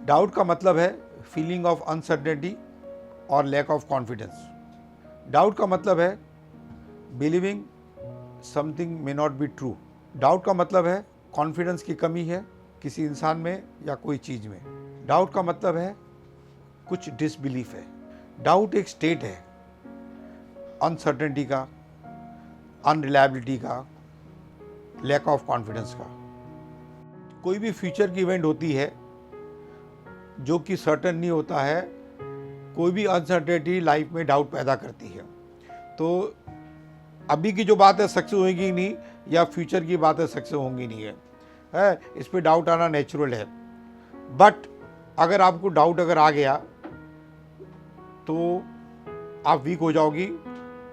Doubt का मतलब है फीलिंग ऑफ अनसर्टेनिटी और लैक ऑफ कॉन्फिडेंस। डाउट का मतलब है believing something may not be true. Doubt का मतलब है कॉन्फिडेंस की कमी है किसी इंसान में या कोई चीज़ में। डाउट का मतलब है कुछ डिसबिलीफ है। डाउट एक स्टेट है अनसर्टेनिटी का, अनरिलायबिलिटी का, लैक ऑफ कॉन्फिडेंस का। कोई भी फ्यूचर की इवेंट होती है जो कि सर्टेन नहीं होता है, कोई भी अनसर्टेनिटी लाइफ में डाउट पैदा करती है। तो अभी की जो बात है सक्सेस होगी नहीं, या फ्यूचर की बात है सक्सेस होंगी नहीं है, इस पे डाउट आना नेचुरल है। बट अगर आपको डाउट अगर आ गया तो आप वीक हो जाओगी,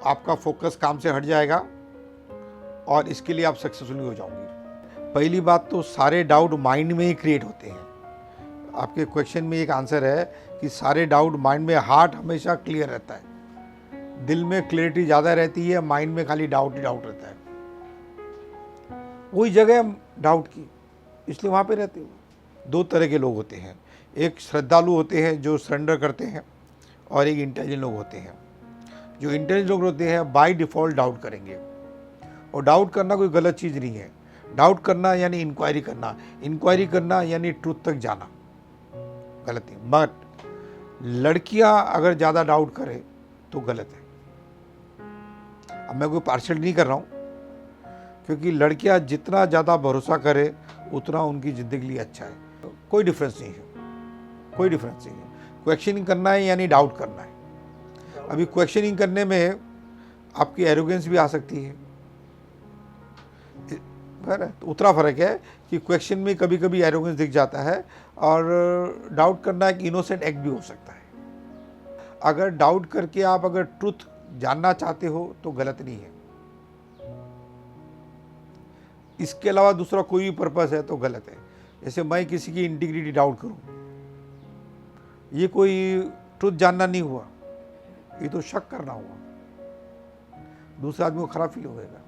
आपका फोकस काम से हट जाएगा और इसके लिए आप सक्सेसफुल हो जाओगे। पहली बात तो सारे डाउट माइंड में ही क्रिएट होते हैं। आपके क्वेश्चन में एक आंसर है कि सारे डाउट माइंड में, हार्ट हमेशा क्लियर रहता है, दिल में क्लियरिटी ज़्यादा रहती है, माइंड में खाली डाउट ही डाउट रहता है। वही जगह है डाउट की, इसलिए वहाँ पे रहते हो। दो तरह के लोग होते हैं, एक श्रद्धालु होते हैं जो सरेंडर करते हैं, और एक इंटेलिजेंट लोग होते हैं। जो इंटेलिजेंट लोग होते हैं बाय डिफ़ॉल्ट डाउट करेंगे, और डाउट करना कोई गलत चीज़ नहीं है। डाउट करना यानी इंक्वायरी करना, इंक्वायरी करना यानी ट्रूथ तक जाना, गलत नहीं। बट लड़कियां अगर ज़्यादा डाउट करें तो गलत है। अब मैं कोई पार्शल नहीं कर रहा हूँ, क्योंकि लड़कियां जितना ज़्यादा भरोसा करे उतना उनकी ज़िंदगी लिए अच्छा है। कोई डिफरेंस नहीं है, कोई डिफरेंस नहीं है। क्वेश्चनिंग करना है यानी डाउट करना है। अभी क्वेश्चनिंग करने में आपकी एरोगेंस भी आ सकती है, तो उतना फ़र्क है कि क्वेश्चन में कभी कभी एरोगेंस दिख जाता है, और डाउट करना एक इनोसेंट एक्ट भी हो सकता है। अगर डाउट करके आप अगर ट्रुथ जानना चाहते हो तो गलत नहीं है। इसके अलावा दूसरा कोई भी पर्पस है तो गलत है। जैसे मैं किसी की इंटीग्रिटी डाउट करूं, ये कोई ट्रुथ जानना नहीं हुआ, ये तो शक करना हुआ, दूसरे आदमी को खराब फील होगा।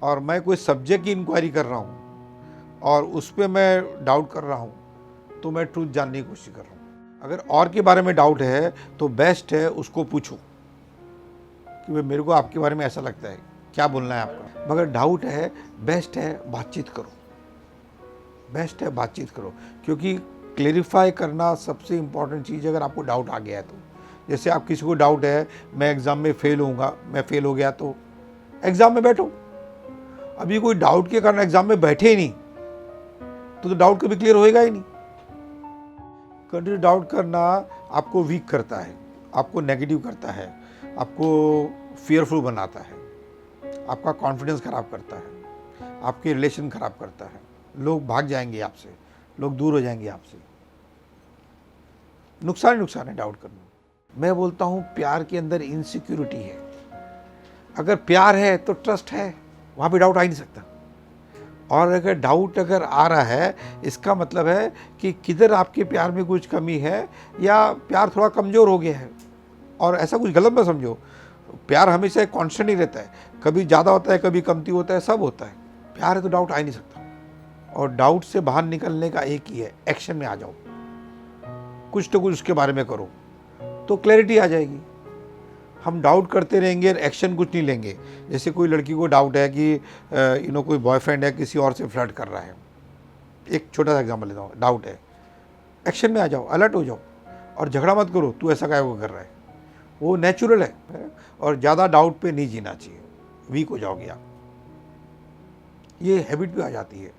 और मैं कोई सब्जेक्ट की इंक्वायरी कर रहा हूँ और उस पर मैं डाउट कर रहा हूँ, तो मैं ट्रूथ जानने की कोशिश कर रहा हूँ। अगर और के बारे में डाउट है तो बेस्ट है उसको पूछो कि भाई मेरे को आपके बारे में ऐसा लगता है, क्या बोलना है आपका। मगर डाउट है, बेस्ट है बातचीत करो, बेस्ट है बातचीत करो, क्योंकि क्लेरिफाई करना सबसे इम्पॉर्टेंट चीज़ है। अगर आपको डाउट आ गया है तो, जैसे आप किसी को डाउट है मैं एग्ज़ाम में फेल होऊंगा, मैं फेल हो गया तो एग्ज़ाम में बैठो। अभी कोई डाउट के कारण एग्जाम में बैठे ही नहीं तो डाउट कभी क्लियर होएगा ही नहीं। कंटिन्यू डाउट करना आपको वीक करता है, आपको नेगेटिव करता है, आपको फियरफुल बनाता है, आपका कॉन्फिडेंस खराब करता है, आपके रिलेशन खराब करता है। लोग भाग जाएंगे आपसे, लोग दूर हो जाएंगे आपसे। नुकसान ही नुकसान है डाउट करना। मैं बोलता हूँ प्यार के अंदर इनसिक्योरिटी है। अगर प्यार है तो ट्रस्ट है, वहाँ पे डाउट आ ही नहीं सकता। और अगर डाउट अगर आ रहा है, इसका मतलब है कि किधर आपके प्यार में कुछ कमी है, या प्यार थोड़ा कमज़ोर हो गया है। और ऐसा कुछ गलत मत समझो, प्यार हमेशा एक कांस्टेंट ही रहता है, कभी ज़्यादा होता है, कभी कमती होता है, सब होता है। प्यार है तो डाउट आ ही नहीं सकता। और डाउट से बाहर निकलने का एक ही है, एक्शन में आ जाओ, कुछ तो कुछ उसके बारे में करो, तो क्लैरिटी आ जाएगी। हम डाउट करते रहेंगे, एक्शन कुछ नहीं लेंगे। जैसे कोई लड़की को डाउट है कि कोई बॉयफ्रेंड है किसी और से फ्लर्ट कर रहा है, एक छोटा सा एग्जांपल लेता हूँ, डाउट है, एक्शन में आ जाओ, अलर्ट हो जाओ, और झगड़ा मत करो तू ऐसा क्या कर रहा है, वो नेचुरल है। और ज़्यादा डाउट पे नहीं जीना चाहिए, वीक हो जाओगे आप। ये हैबिट भी आ जाती है,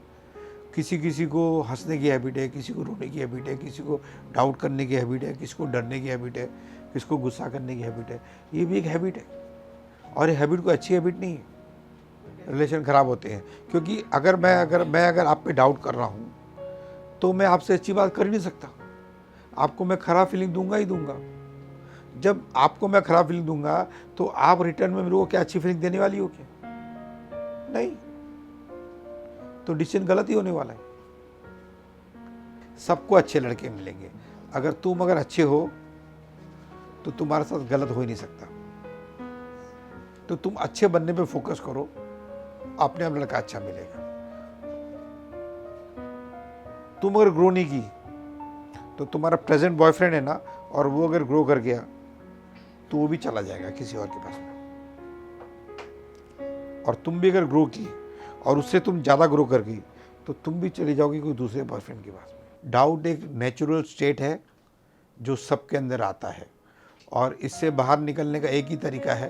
किसी किसी को हंसने की हैबिट है, किसी को रोने की हैबिट है, किसी को डाउट करने की हैबिट है, किसी को डरने की हैबिट है, किसी को गुस्सा करने की हैबिट है। ये भी एक हैबिट है, और ये हैबिट कोई अच्छी हैबिट नहीं है। रिलेशन ख़राब होते हैं, क्योंकि अगर मैं आप पे डाउट कर रहा हूँ तो मैं आपसे अच्छी बात कर ही नहीं सकता। आपको मैं ख़राब फीलिंग दूंगा ही दूंगा। जब आपको मैं ख़राब फीलिंग दूंगा तो आप रिटर्न में मेरे को क्या अच्छी फीलिंग देने वाली हो क्या? नहीं, तो डिसीजन गलत ही होने वाला है। सबको अच्छे लड़के मिलेंगे, अगर तुम अच्छे हो तो तुम्हारे साथ गलत हो ही नहीं सकता। तो तुम अच्छे बनने पे फोकस करो, अपने आप लड़का अच्छा मिलेगा। तुम अगर ग्रो नहीं की तो तुम्हारा प्रेजेंट बॉयफ्रेंड है ना, और वो अगर ग्रो कर गया तो वो भी चला जाएगा किसी और के पास में, और तुम भी अगर ग्रो की और उससे तुम ज़्यादा ग्रो कर गई तो तुम भी चली जाओगी कोई दूसरे बॉयफ्रेंड के पास में। डाउट एक नेचुरल स्टेट है जो सबके अंदर आता है, और इससे बाहर निकलने का एक ही तरीका है,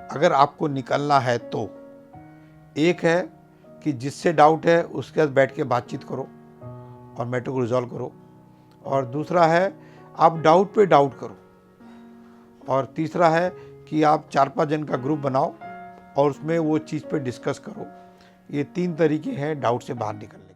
अगर आपको निकलना है तो। एक है कि जिससे डाउट है उसके साथ बैठ के बातचीत करो और मैटर को रिजॉल्व करो, और दूसरा है आप डाउट पे डाउट करो, और तीसरा है कि आप 4-5 जन का ग्रुप बनाओ और उसमें वो चीज़ पे डिस्कस करो। ये 3 तरीके हैं डाउट से बाहर निकलने।